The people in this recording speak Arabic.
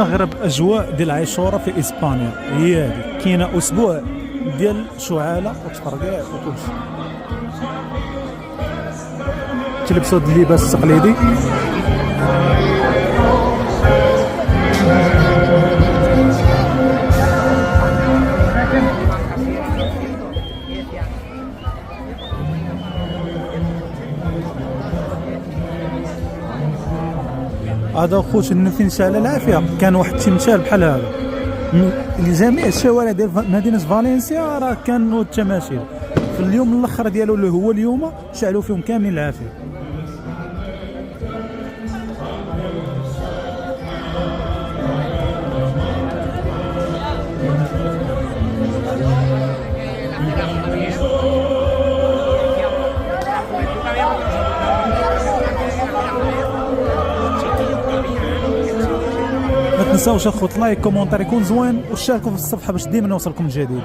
اغرب اجواء ديال عاشوراء في اسبانيا هي هذه. كاينه اسبوع ديال شعاله وتفرقيع وكلشي، تلبسوا هاد اللباس التقليدي. هذا خوت النفس على العافيه. كان واحد التمثال بحال هذا لجميع الشوارع ديال مدينه فالنسيا، راه كانوا التماثيل في اليوم الاخر ديالو اللي هو اليوم شعلوا فيهم كاملين العافيه. ما تنساوش اخوت لايك كومونتير يكون زوين، واشتركوا في الصفحه باش ديما نوصلكم الجديد.